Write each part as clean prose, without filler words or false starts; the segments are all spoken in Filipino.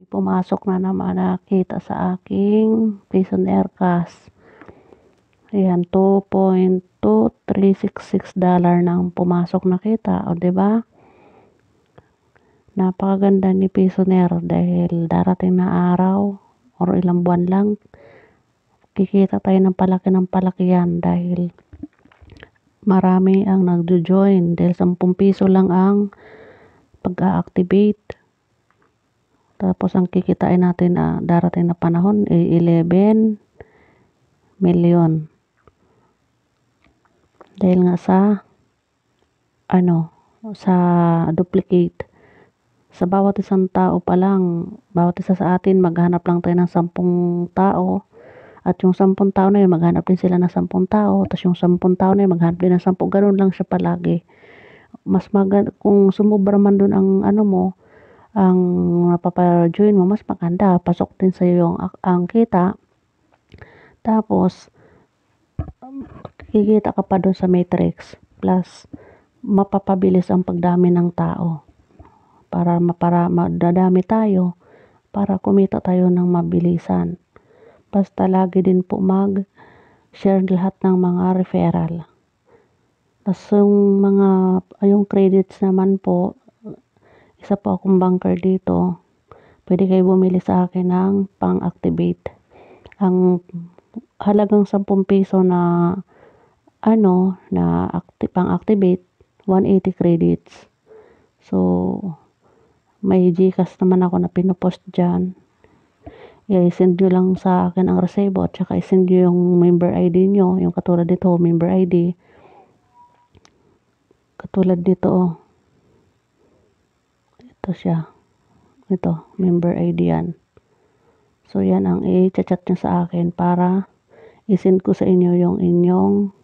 Pumasok na naman nakita sa aking Payoneer Cash. Ayan, $2.2366 nang pumasok na kita. O, diba? Napakaganda ni Payoneer dahil darating na araw or ilang buwan lang, kikita tayo ng palaki yan dahil marami ang nagjo-join dahil 10 piso lang ang pag-a-activate. Tapos ang kikitain natin darating na panahon 11 million. Dahil nga sa sa duplicate. Sa bawat isang tao pa lang, bawat isa sa atin maghanap lang tayo ng 10 tao. At yung 10 tao na yun, maghanap din sila ng 10 tao. Tapos yung 10 tao na yun, maghanap din ng 10. Ganun lang siya palagi. Mas maganda, kung sumubra man dun ang mo, ang napapa-join mo, mas maganda. Pasok din sa'yo ang kita. Tapos, kikita ka pa dun sa matrix. Plus, mapapabilis ang pagdami ng tao. Para madadami tayo, para kumita tayo ng mabilisan. Basta lagi din po mag-share lahat ng mga referral. Tapos yung credits naman po, isa po akong banker dito. Pwede kayo bumili sa akin ng pang-activate. Ang halagang 10 piso na pang-activate, 180 credits. So, may GCash naman ako na pinopost dyan. I-send nyo lang sa akin ang resibo at saka i-send nyo yung member ID nyo. Yung katulad dito, member ID. Katulad dito, ito siya. Ito, member ID yan. So, yan ang i-chat nyo sa akin para i-send ko sa inyo yung inyong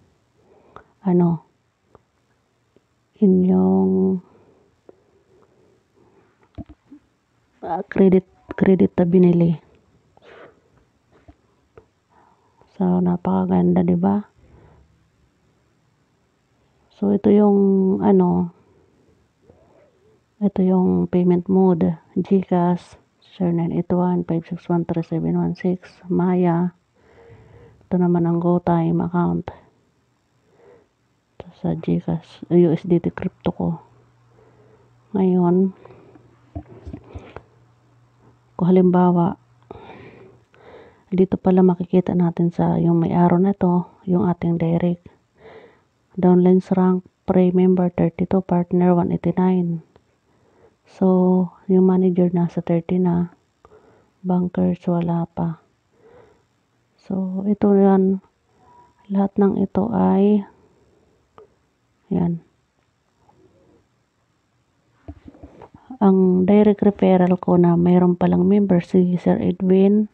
credit na binili. So, napakaganda, di ba? So, ito yung ito yung payment mode. GCash 0981-561-3716 Maya. Ito naman ang GoTime account. Ito sa GCash USDT crypto ko. Ngayon, kung halimbawa dito pala makikita natin sa yung may araw na to, yung ating direct downlines rank pre-member 32, partner 189. So yung manager nasa 30 na, bankers wala pa. So ito yan, lahat ng ito ay yan. Ang direct referral ko na mayroon palang member si Sir Edwin.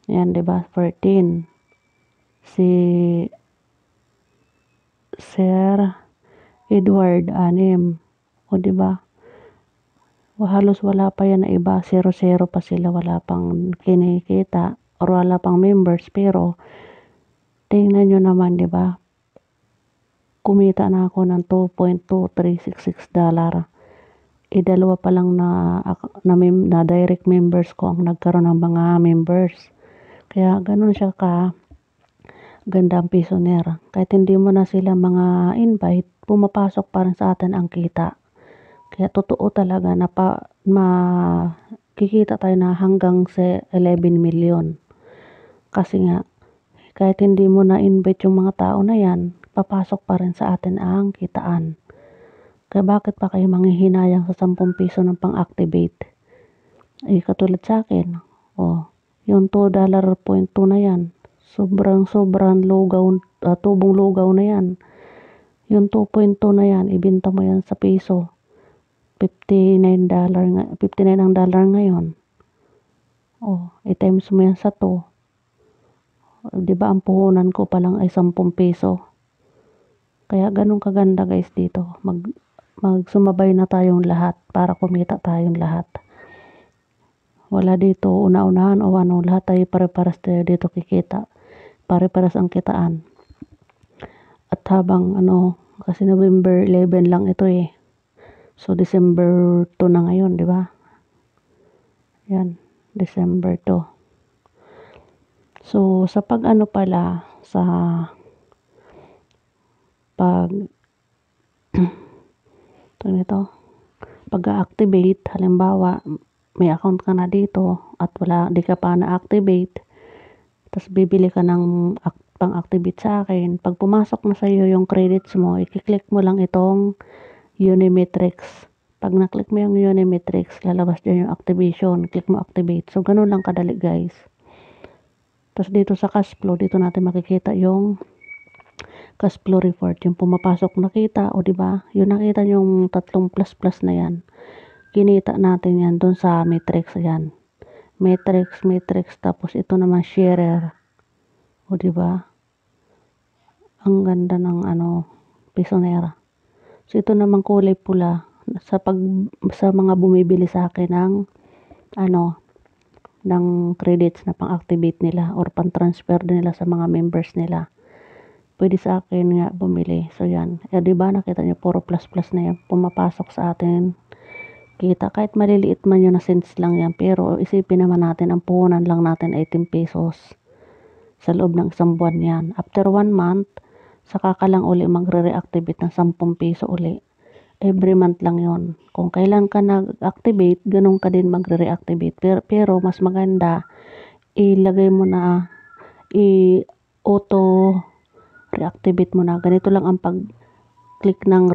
Yan, diba? 14. Si Sir Edward 6. O, diba? Halos wala pa yan na iba. 0-0 pa sila. Wala pang kinikita or wala pang members. Pero, tingnan nyo naman, diba? Kumita na ako ng $2.2366. Dalawa pa lang na direct members ko ang nagkaroon ng mga members. Kaya ganun siya ganda ang Payoneer. Kahit hindi mo na sila mga invite, pumapasok pa rin sa atin ang kita. Kaya totoo talaga na kikita tayo na hanggang sa 11 million. Kasi nga, kahit hindi mo na invite yung mga tao na yan, papasok pa rin sa atin ang kitaan. Kaya bakit pa kayo manghihinayang sa 10 piso ng pang-activate? Katulad sa akin, yung $2.2 na yan, sobrang lugaw, tubong lugaw na yan. Yung 2.2 na yan, ibenta mo yan sa piso. $59 ang dollar ngayon. I-times mo yan sa 2. Diba ang puhunan ko palang ay 10 piso. Kaya ganun kaganda guys dito. Magsumabay na tayong lahat para kumita tayong lahat. Wala dito una-unahan o lahat tayo pare-paras tayo dito kikita. Pare-paras ang kitaan. At habang kasi November 11 lang ito So December 2 na ngayon, di ba? Yan, December 2. So, sa pag-ano pala, sa pag nito, pag-activate, halimbawa, may account ka na dito at di ka pa na-activate, tapos bibili ka ng pang-activate sa akin. Pag pumasok na sa iyo yung credits mo, i-click mo lang itong Unimetrics. Pag na-click mo yung Unimetrics, lalabas dyan yung activation. Click mo activate. So, ganun lang kadali, guys. Tapos dito sa cash flow, dito natin makikita yung cash flow report, yung pumapasok na kita, o di ba? Yung nakita yung tatlong plus na yan. Kinita natin yan doon sa matrix yan. Matrix, tapos ito naman sharer. O di ba? Ang ganda ng pisonera. So ito naman kulay pula sa mga bumibili sa akin ng credits na pang-activate nila or pang-transfer nila sa mga members nila. Pwede sa akin nga bumili. So yan. Di ba nakita niyo puro plus na yan pumapasok sa atin. Kita kahit maliliit man yun na cents lang yan, pero isipin naman natin ang puhunan lang natin 18 pesos sa loob ng isang buwan yan. After 1 month, saka ka lang uli magre-reactivate ng 10 piso uli. Every month lang yon. Kung kailan ka nag-activate, ganun ka din magre-reactivate. Pero mas maganda, ilagay mo na, auto reactivate mo na. Ganito lang ang pag-click ng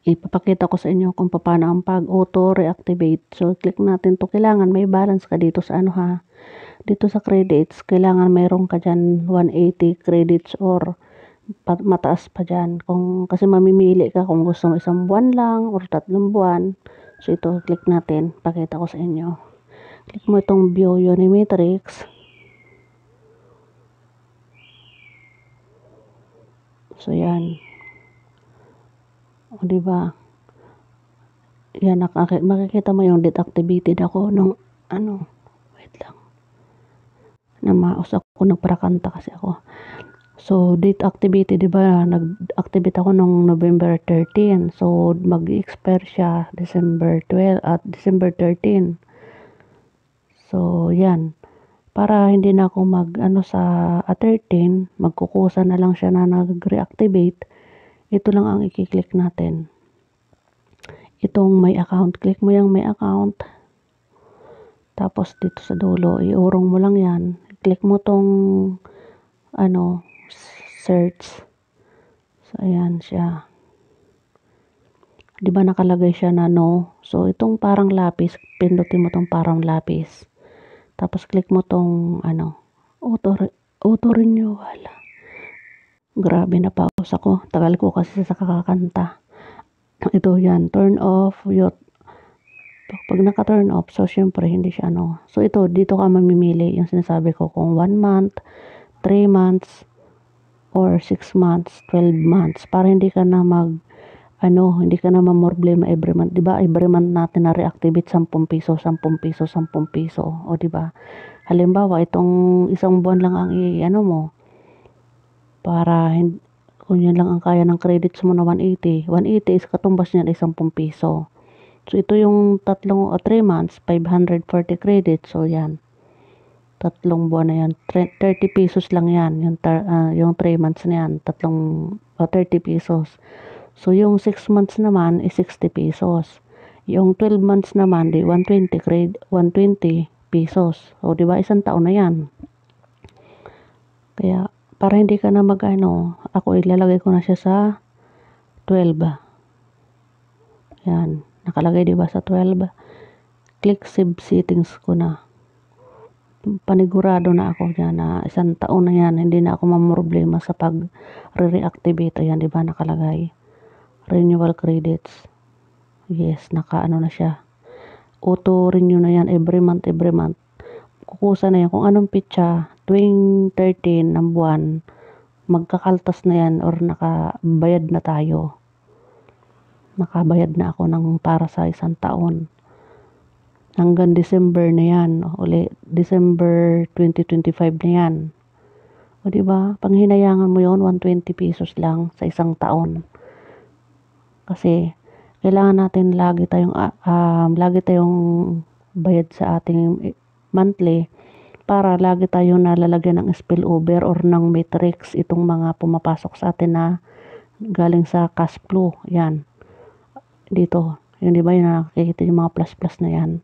ipapakita ko sa inyo kung paano ang pag-auto reactivate. So, click natin to. Kailangan may balance ka dito sa dito sa credits. Kailangan mayroon ka dyan 180 credits or mataas pa dyan. Kasi mamimili ka kung gusto mo 1 buwan lang or 3 buwan. So, ito, click natin. Pakita ko sa inyo. Click mo itong view Unimetrics. So, yan. O, diba? Yan, makikita mo yung deactivated ako nung wait lang. Namaos ako, nagparakanta kasi ako. So, date activated, diba? Nag-activate ako nung November 13. So, mag-expire siya December 12 at December 13. So, yan. Para hindi na ako sa 13, magkukusa na lang siya na nag-reactivate. Ito lang ang i-click natin. Itong may account. Click mo yung may account. Tapos dito sa dulo, iurong mo lang yan. Click mo tong search. So, ayan siya. Di ba nakalagay siya na no? So, itong parang lapis, pindutin mo tong parang lapis. Tapos, click mo tong auto renewal. Grabe na pause ako. Tagal ko kasi sa kakakanta. Ito yan, turn off. Pag naka-turn off, so syempre hindi siya So ito, dito ka mamimili yung sinasabi ko kung 1 month, 3 months, or 6 months, 12 months. Para hindi ka na hindi ka na mamroblema every month. Diba, every month natin na reactivate 10 piso, 10 piso, 10 piso. O diba, halimbawa, itong isang buwan lang ang mo. Para kung yun lang ang kaya ng credits mo na 180 is katumbas niyan ay 10 piso. So, ito yung 3 months, 540 credits. So, yan. 3 buwan na yan. 30 pesos lang yan. Yung 3 months na yan. 30 pesos. So, yung 6 months naman is 60 pesos. Yung 12 months naman, 120 pesos. O, diba, isang taon na yan. Kaya, para hindi ka na ako ilalagay ko na siya sa 12. Yan. Nakalagay diba sa 12? Click save settings ko na. Panigurado na ako dyan na isang taon na yan. Hindi na ako mamroblema sa pag-reactivate. Ayan, diba nakalagay? Renewal credits. Yes, na siya. Auto-renew na yan every month. Kukusa na yan. Kung anong pitsa, tuwing 13 ng buwan, magkakaltas na yan or nakabayad na tayo. Nakabayad na ako para sa isang taon. Hanggang December na yan. Uli, December 2025 na yan. O diba, panghinayangan mo yon 120 pesos lang sa isang taon. Kasi, kailangan natin lagi tayong bayad sa ating monthly para lagi tayong nalalagyan ng spillover or ng matrix itong mga pumapasok sa atin na galing sa cash flow. Yan. Dito. Yun, di ba yun, nakikita yung mga plus na yan.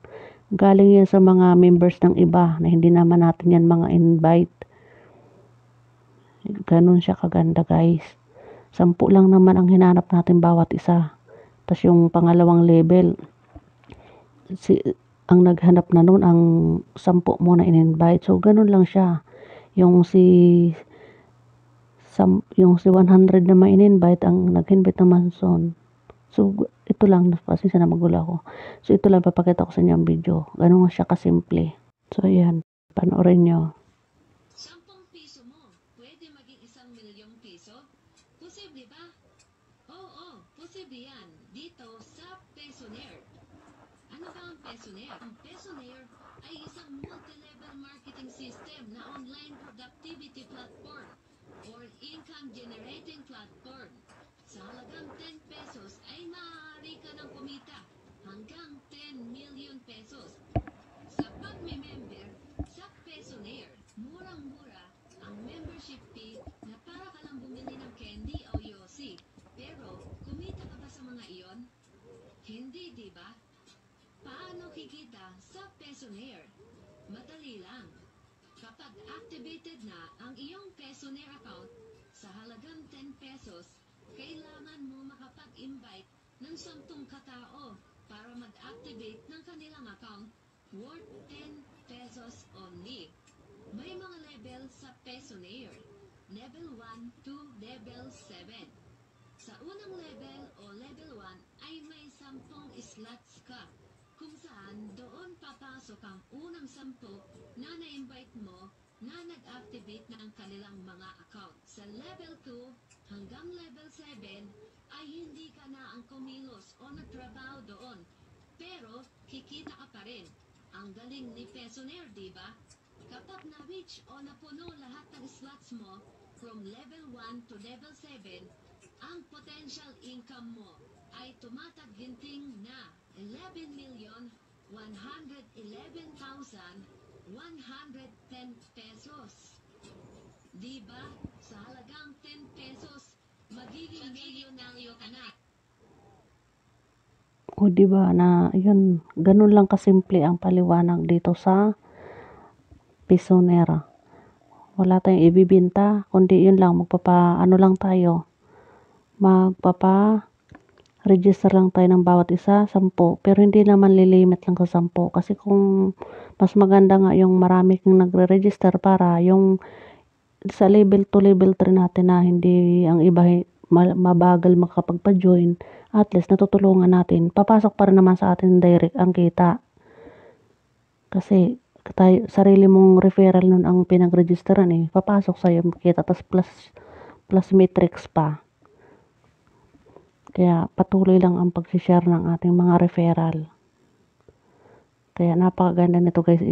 Galing yan sa mga members ng iba na hindi naman natin yan mga invite. Ganun siya kaganda, guys. 10 lang naman ang hinanap natin bawat isa. Tapos yung pangalawang level, ang naghanap na nun, ang 10 muna in-invite. So, ganun lang siya. Yung si 100 na in-invite, ang nag-invite naman son. So, ito lang. Pasensya na, magulo ako. So, ito lang papakita ko sa inyo ang video. Ganun siya kasimple. So, ayan. Panoorin nyo. 10 piso mo, pwede maging 1 milyong piso? Posible ba? Oo, posible yan. Dito sa Pesonaire. Ano ba ang Pesonaire? Ang Pesonaire ay isang multi-level marketing system na online productivity platform or income-generating platform. Sa halagang 10 pesos ay maaari ka ng kumita hanggang 10 million pesos. Sa pagme-member sa Pesonaire, murang-mura ang membership fee na para ka lang bumili ng candy o yosi. Pero, kumita ka ba sa mga iyon? Hindi, di ba? Paano kikita sa Pesonaire? Madali lang. Kapag activated na ang iyong Pesonaire account sa halagang 10 pesos, kailangan mo makapag-invite ng 10 katao para mag-activate ng kanilang account worth 10 pesos only. May mga level sa Pesonaire. Level 1 to level 7. Sa unang level o level 1 ay may 10 slots ka, kung saan doon papasok ang unang 10 na na-invite mo na nag-activate ng kanilang mga account. Sa level 2 hanggang level 7 ay hindi ka na ang kumilos o nagtrabaho doon, pero kikita ka pa rin. Ang galing ni Pesonaire, di ba? Kapag na-reach o napuno lahat ng slots mo from level 1 to level 7, ang potential income mo ay tumataginting na 11,111,110 pesos. Diba? Sa halagang 10 pesos, magiging milyonaryo ka na. O, diba na, yun, ganun lang kasimple ang paliwanag dito sa Pesonaire. Wala tayong ibibinta, kundi yun lang, ano lang tayo, register lang tayo ng bawat isa, 10. Pero hindi naman lilimit lang sa 10. Kasi kung mas maganda nga yung marami kang nagre-register para yung sa level 2, level 3 natin na hindi ang iba mabagal makapagpa-join, at least natutulungan natin. Papasok pa rin naman sa atin direct ang kita. Kasi sarili mong referral nun ang pinag-registeran papasok sa'yo kita, tas plus matrix pa. Kaya patuloy lang ang pag-share ng ating mga referral. Kaya napakaganda nito, guys.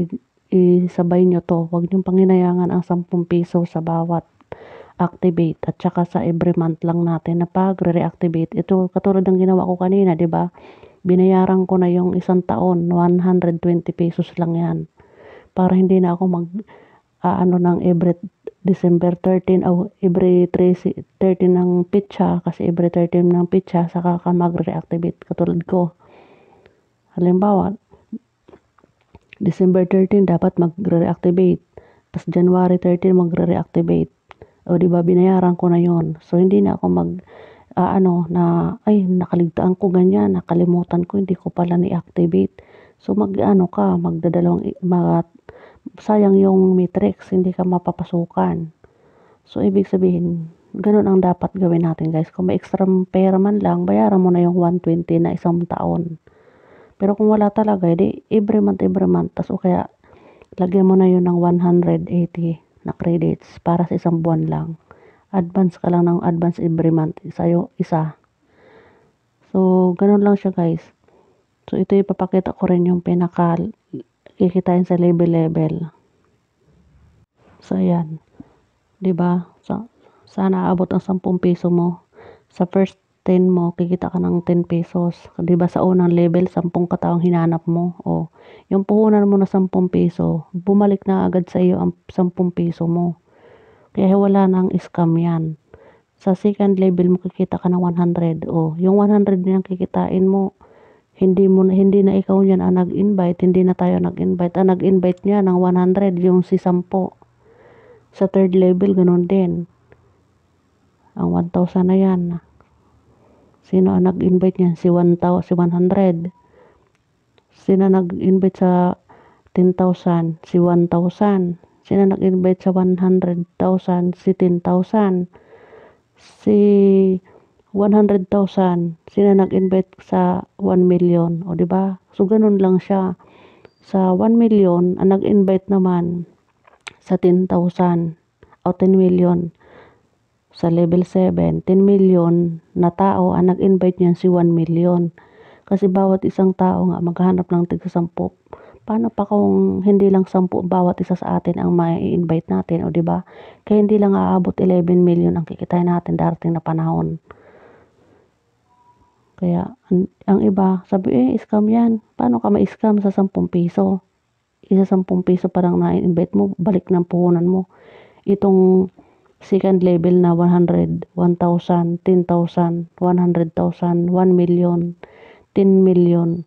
Isabay nyo to. Huwag nyo panginayangan ang 10 piso sa bawat activate. At saka sa every month lang natin na pag-reactivate. Ito katulad ng ginawa ko kanina, di ba? Binayaran ko na yung 1 taon. 120 pesos lang yan. Para hindi na ako ng every December 13 o every 13 ng pitsa, kasi every 13 ng pitsa saka ka mag-reactivate katulad ko. Halimbawa, December 13 dapat mag-reactivate, tapos January 13 magre-reactivate. O diba, binayaran ko na yon. So hindi na ako nakaligtaan ko ganyan, nakalimutan ko, hindi ko pala ni-activate. So sayang yung matrix, hindi ka mapapasukan. So, ibig sabihin, ganun ang dapat gawin natin, guys. Kung may extra pera man lang, bayaran mo na yung 120 na 1 taon. Pero kung wala talaga, every month, tas o kaya, lagyan mo na yun ng 180 na credits para sa 1 buwan lang. Advance ka lang ng advance every month, isa. So, ganun lang siya, guys. So, ito ipapakita ko rin yung kikitain sa level. So, ayan. Diba? So, sana aabot ang 10 piso mo. Sa first 10 mo, kikita ka ng 10 pesos. Di ba sa unang level, 10 kataong hinanap mo. O, yung puhunan mo na 10 piso, bumalik na agad sa iyo ang 10 piso mo. Kaya wala nang scam yan. Sa second level mo, kikita ka ng 100. O, yung 100 niyang kikitain mo, hindi na ikaw yan ang nag-invite, hindi na tayo nag-invite. Ang nag-invite niya ng 100, yung si 10. Sa third level, ganun din. Ang 1,000 na yan. Sino ang nag-invite niyan? Si 100. Sino nag-invite sa 10,000? Si 1,000. Sino nag-invite sa 100,000? Si 10,000. Si 100,000. Sino nag-invite sa 1 million? O, diba? So, ganun lang siya. Sa 1 million, ang nag-invite naman sa 10,000 o 10 million. Sa level 7, 10 million na tao ang nag-invite niyan si 1 million. Kasi bawat isang tao nga maghahanap ng tig 10. Paano pa kung hindi lang 10 bawat isa sa atin ang mai-invite natin, o di ba? Kaya hindi lang aabot 11 million ang kikitain natin darating na panahon. Kaya ang iba, sabi scam yan. Paano ka ma-scam sa 10 piso? Isa 10 piso parang na-invite mo, balik ng puhunan mo. Itong second level na 100, 1,000, 10,000, 100,000, 1 million, 10 million.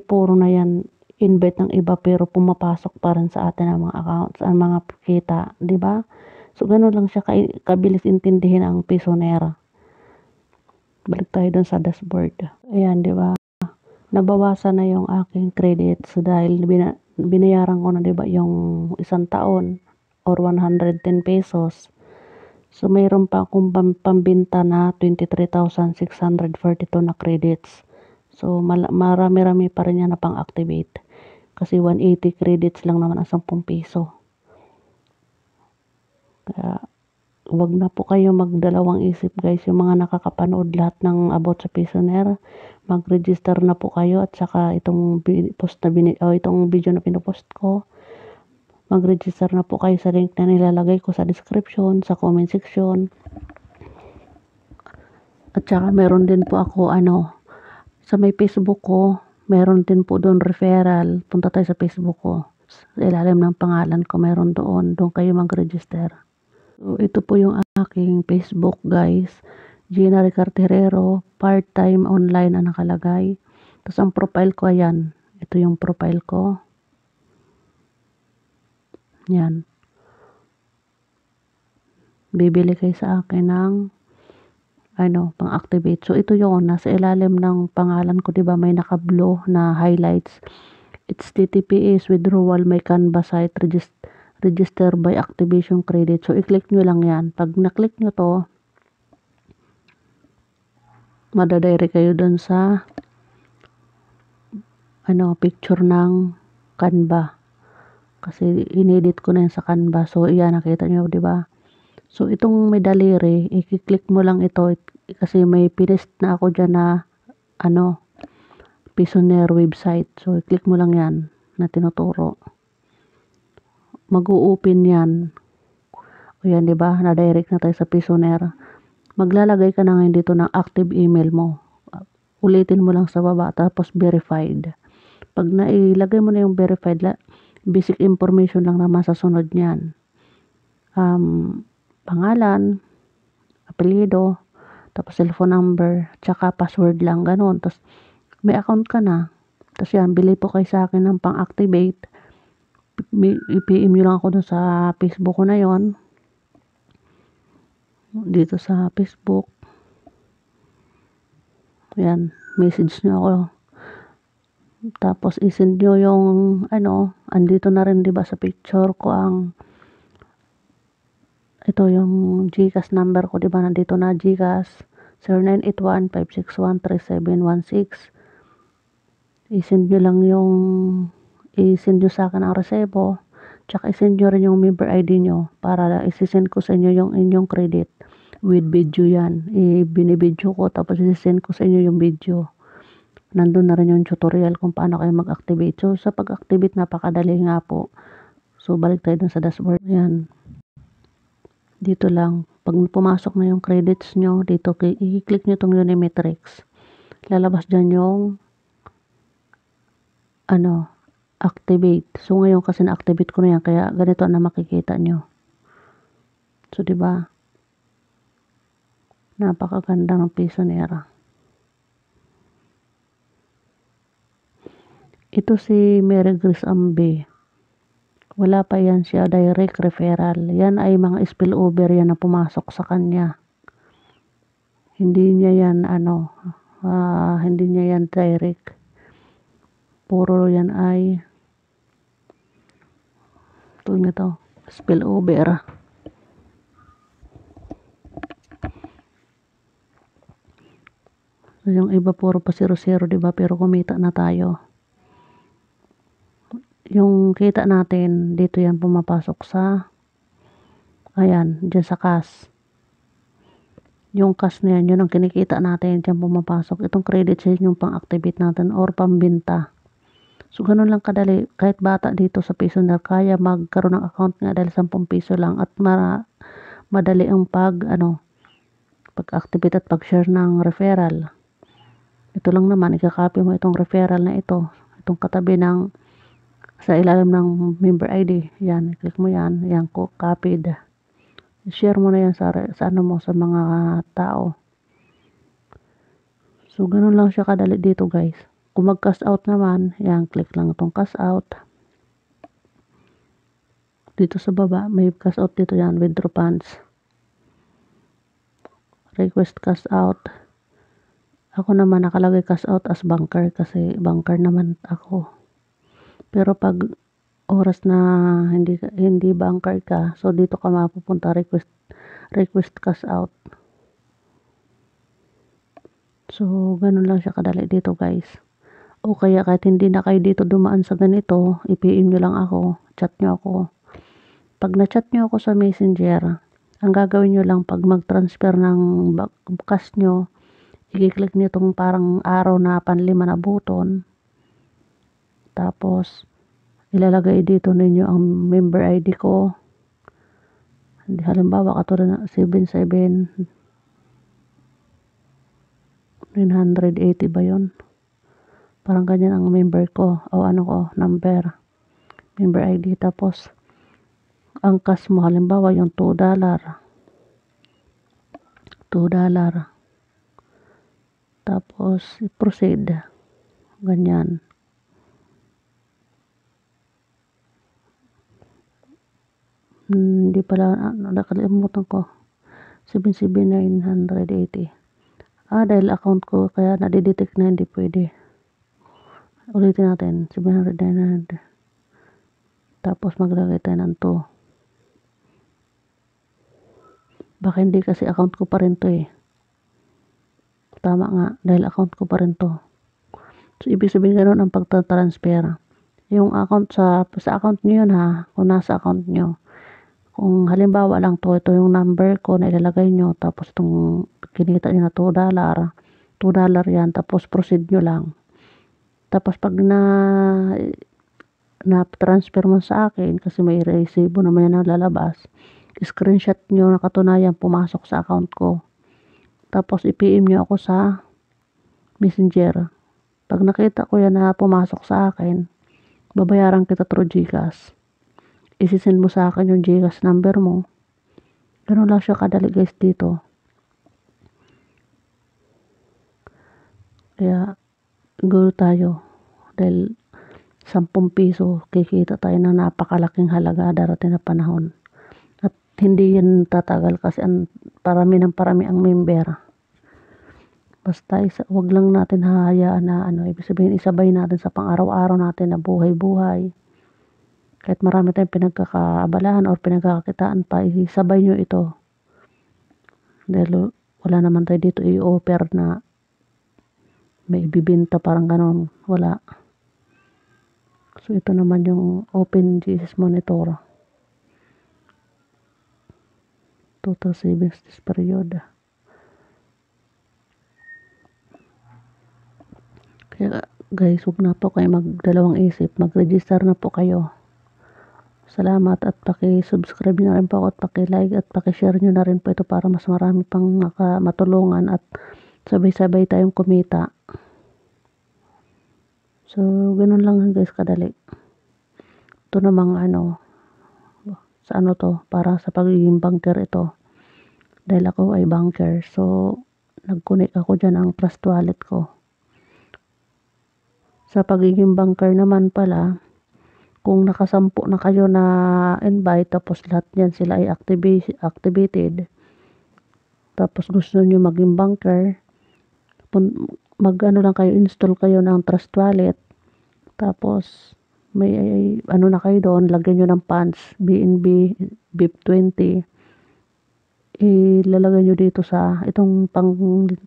Puro na yan invite ng iba pero pumapasok pa rin sa atin ang mga accounts, ang mga kita, di ba? So, ganun lang siya kabilis intindihin ang pisonera. Balik tayo dun sa dashboard. Ayan, di ba? Nabawasan na yung aking credits dahil binayaran ko na, di ba, yung isang taon or 110 pesos. So, mayroon pa akong pambinta na 23,642 na credits. So, marami-rami pa rin yan na pang-activate. Kasi 180 credits lang naman ang 10 piso. Kaya, wag na po kayo magdalawang isip, guys. Yung mga nakakapanood lahat ng about sa Pisonera, mag-register na po kayo. At saka itong itong video na pinupost ko, mag-register na po kayo sa link na nilalagay ko sa description, sa comment section. At saka meron din po ako sa may Facebook ko, meron din po doon referral. Punta tayo sa Facebook ko. Sa ilalim ng pangalan ko, meron doon. Doon kayo mag-register. So, ito po yung aking Facebook, guys. Gina Ricarterero, part-time online ang nakalagay. Tapos ang profile ko, ayan. Ito yung profile ko. Yan. Bibili kayo sa akin ng pang-activate. So, ito yung nasa ilalim ng pangalan ko, diba? May naka-blue na highlights. It's TTPS withdrawal my Canva site register by activation credit. So, i-click nyo lang yan. Pag na-click nyo to, madadirect kayo dun sa picture ng Canva. Kasi inedit ko na yan sa Canva. So, iyan, nakita nyo, diba? So, itong may daliri, i-click mo lang ito kasi may pinist na ako dyan na Pisonera website. So, i-click mo lang yan na tinuturo. Mag-u-open yan. O yan, diba? Na-direct na tayo sa Pisonera. Maglalagay ka na ngayon dito ng active email mo. Ulitin mo lang sa baba, tapos verified. Pag nailagay mo na yung verified, basic information lang naman sa sunod niyan. Pangalan, apelyido, tapos cellphone number, tsaka password lang, ganun. Tapos, may account ka na. Tapos yan, bili po kayo sa akin ng pang-activate. I-PM nyo lang ako dun sa Facebook ko na yon. Dito sa Facebook. Yan, message nyo ako. Tapos, isend nyo yung, andito na rin, diba, sa picture ko ito yung GCash number ko, diba, nandito na GCash 0981-561-3716. I-send nyo lang i-send nyo sa akin ang resebo, tsaka i-send nyo rin yung member ID nyo para i-send ko sa inyo yung inyong credit with video yan. Binibidyo ko, tapos i-send ko sa inyo yung video. Nandun na rin yung tutorial kung paano kayo mag-activate. So, sa pag-activate, napakadali nga po. So, balik tayo dun sa dashboard. Yan. Dito lang. Pag pumasok na yung credits nyo, dito, i-click nyo tong Unimetrics. Lalabas dyan yung, activate. So, ngayon kasi na-activate ko na yan, kaya ganito na makikita nyo. So, diba? Napakaganda ng Pisonera. Ito si Mary Grace Ambe. Wala pa yan siya direct referral. Yan ay mga spillover yan na pumasok sa kanya. Hindi niya yan hindi niya yan direct. Puro yan ay spillover. So, yung iba puro pa 0-0, diba? Pero kumita na tayo. Yung kita natin, dito yan pumapasok sa, ayan, dyan sa cash. Yung cash na yan, yun ang kinikita natin, dyan pumapasok. Itong credit sa yung pang-activate natin or pambinta. So, ganun lang kadali. Kahit bata dito sa Pisonera, kaya magkaroon ng account nga dahil 10 piso lang at madali ang pag-activate at pag-share ng referral. Ito lang naman, ikakopy mo itong referral na ito. Itong katabi ng sa ilalim ng member ID. Yan, click mo yan. Yan, copied. Share mo na yan sa mga tao. So, ganun lang siya kadali dito, guys. Kung mag-cash out naman, yan, click lang itong cash out. Dito sa baba, may cash out dito yan, withdraw funds. Request cash out. Ako naman nakalagay cash out as banker kasi banker naman ako. Pero pag oras na hindi banker ka, so dito ka mapupunta request cash out. So, ganun lang siya kadali dito, guys. O kaya kahit hindi na kayo dito dumaan sa ganito, i-PM nyo lang ako, chat nyo ako. Pag na-chat nyo ako sa Messenger, ang gagawin nyo lang pag mag-transfer ng cash nyo, i-click nyo itong parang arrow na panlima na button. Tapos, ilalagay dito ninyo ang member ID ko. Halimbawa, katulad na 77,980 ba yun? Parang ganyan ang member ko. O number. Member ID. Tapos, ang cash mo, halimbawa, yung $2. $2. Tapos, proceed. Ganyan. Hindi pala, nakalimutan ko. 77,980. Dahil account ko, kaya nadidetect na hindi pwede. Ulitin natin. 700. Tapos, maglagay tayo ng 2. Baka hindi kasi account ko pa rin to eh. Tama nga, dahil account ko pa rin to. So, ibig sabihin ganoon ang pagtatransfer. Yung account sa account nyo yun ha, kung nasa account nyo. Kung halimbawa lang ito yung number ko na ilalagay nyo, tapos itong kinita nyo na $2, $2 yan, tapos proceed nyo lang. Tapos pag na-transfer mo sa akin, kasi may resibo naman yan na lalabas, screenshot nyo na katunayan pumasok sa account ko. Tapos i-PM nyo ako sa Messenger. Pag nakita ko yan na pumasok sa akin, babayaran kita through GCash. Isisend mo sa akin yung GCash number mo. Ganun lang siya kadali, guys, dito. Kaya, go tayo. Dahil 10 piso, kikita tayo ng napakalaking halaga darating na panahon. At hindi yan tatagal kasi parami ang member. Basta wag lang natin hahayaan na ibig sabihin isabay natin sa pang-araw-araw natin na buhay-buhay. Kahit marami tayong pinagkakaabalahan o pinagkakakitaan pa, isabay nyo ito. Dahil wala naman tayo dito i-offer na may ibibinta parang ganon. Wala. So, ito naman yung Open GCash Monitor. Total savings this period. Kaya guys, huwag na po kayo magdalawang isip. Mag-register na po kayo. Salamat at paki-subscribe nyo na rin po ako at paki-like at paki-share nyo na rin po ito para mas marami pang matulungan at sabay-sabay tayong kumita. So, ganun lang guys kadali. Ito namang sa to, para sa pagiging banker ito. Dahil ako ay banker. So, nag-connect ako dyan ang Trust Wallet ko. Sa pagiging banker naman pala, kung nakasampu na kayo na invite tapos lahat yan sila ay activated tapos gusto nyo maging banker, lang kayo, install kayo ng Trust Wallet tapos may na kayo doon, lagyan nyo ng funds BNB BIP20, ilalagay nyo dito sa itong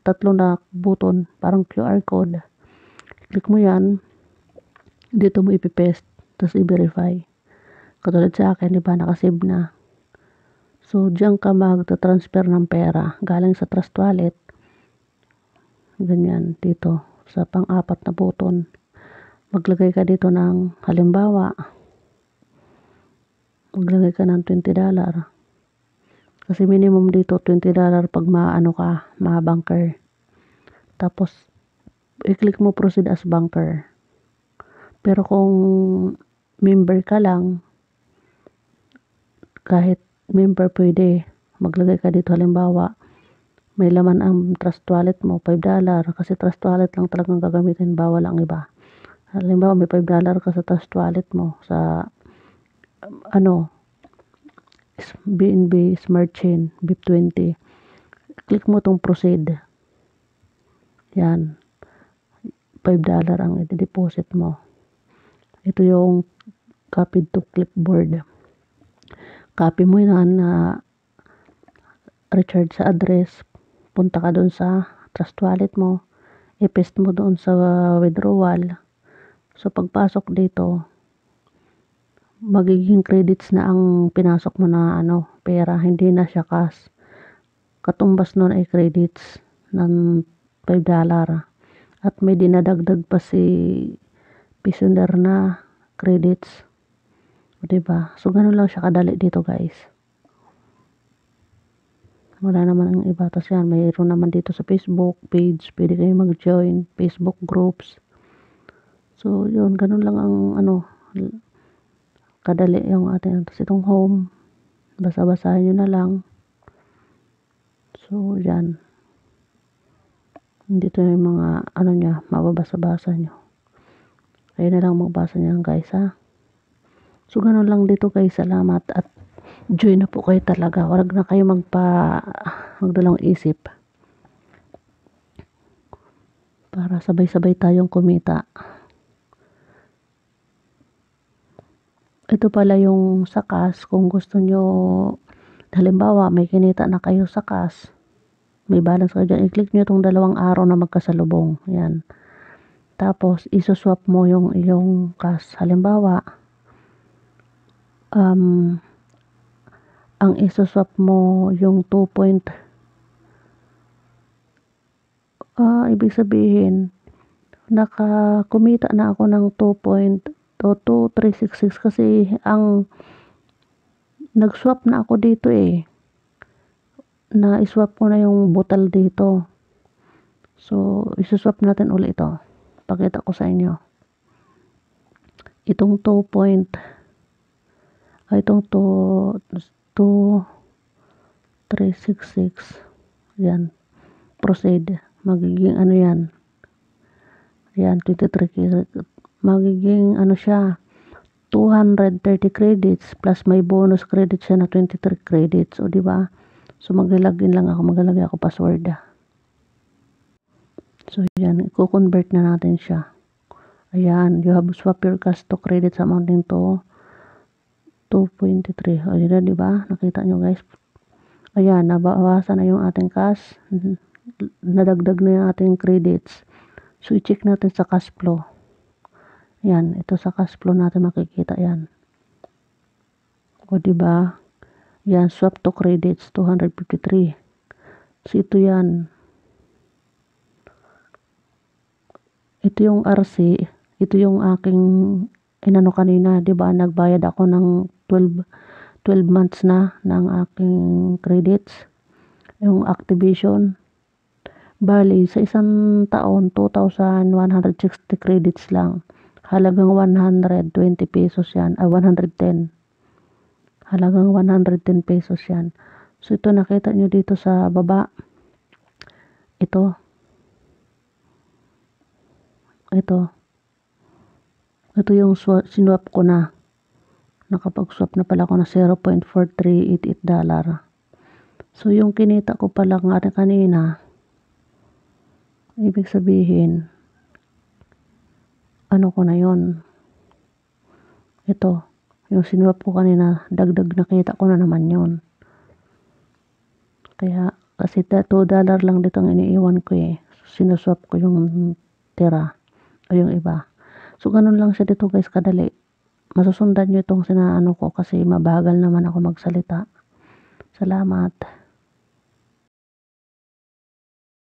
tatlo na button, parang QR code, click mo yan, dito mo ipipaste tapos i-verify. Katulad sa akin, diba, nakasave na. So, diyan ka magta-transfer ng pera galing sa Trust Wallet. Ganyan, dito, sa pang-apat na button. Maglagay ka dito ng, halimbawa, maglagay ka ng $20. Kasi minimum dito, $20 pag ma-banker. Tapos, i-click mo proceed as banker. Pero kung member ka lang, kahit member pwede, maglagay ka dito halimbawa, may laman ang Trust Wallet mo, $5, kasi Trust Wallet lang talagang gagamitin, bawal ang iba. Halimbawa, may $5 ka sa Trust Wallet mo, sa, BNB Smart Chain, BIP20. Click mo tong proceed. Yan. $5 ang i-deposit mo. Ito yung copied to clipboard. Copy mo yan na recharge sa address. Punta ka doon sa Trust Wallet mo. I-paste mo doon sa withdrawal. So, pagpasok dito, magiging credits na ang pinasok mo na pera. Hindi na siya cash. Katumbas nun ay credits ng $5. At may dinadagdag pa si Pisoner na credits. O, diba? So, ganun lang siya kadali dito guys. Wala naman ang iba. Tapos yan, mayroon naman dito sa Facebook page. Pwede kayo mag-join Facebook groups. So, yun. Ganun lang ang kadali yung ating. Tapos itong home. Basa-basahin nyo na lang. So, yan. Dito yung mga niya, mababasa-basa nyo. Kaya na lang magbasa niyan guys ha. So, ganun lang dito guys. Salamat at join na po kayo talaga. Wag na kayo magdalawang isip. Para sabay-sabay tayong kumita. Ito pala yung sa cash. Kung gusto nyo, halimbawa may kinita na kayo sa cash, may balance kayo dyan, i-click nyo itong 2 araw na magkasalubong. Yan. Tapos, isuswap mo yung iyong cash. Halimbawa, ang isuswap mo yung 2 ibig sabihin, nakakumita na ako ng 2.2366 kasi ang nag-swap na ako dito na iswap ko na yung butal dito. So, isuswap natin ulit ito. Pakita ko sa inyo. Itong 2.366. Yan. Proceed. Magiging yan. Yan, 23. Magiging siya, 230 credits plus may bonus credit siya na 23 credits. O, diba? So, maglalagin lang ako. Maglalagay ako password. So, yan. I-convert na natin siya. Ayan. You have swapped your cash to credits amounting to 2.3. O, yun na, diba? Nakita nyo, guys. Ayan. Nabawasan na yung ating cash. Nadagdag na yung ating credits. So, i-check natin sa cash flow. Ayan. Ito sa cash flow natin makikita yan. O, diba? Yan. Swap to credits. 253. So, ito yan. Ito yung RC, ito yung aking kanina, 'di ba? Nagbayad ako ng 12 months na ng aking credits, yung activation. Bali, sa isang taon, 2,160 credits lang. Halagang 120 pesos yan, 110. Halagang 110 pesos yan. So, ito nakita nyo dito sa baba. Ito. Ito yung sinwap ko na. Nakapag-swap na pala ako na $0.4388. So, yung kinita ko pala nga kanina, ibig sabihin, ano ko na yon. Ito, yung sinwap ko kanina, dagdag nakita ko na naman yon. Kaya, kasi $2 lang dito ang iniiwan ko eh. Sinuswap ko yung tira o yung iba. So, ganun lang siya dito guys, kadali. Masusundan nyo itong sinaano ko kasi mabagal naman ako magsalita. Salamat.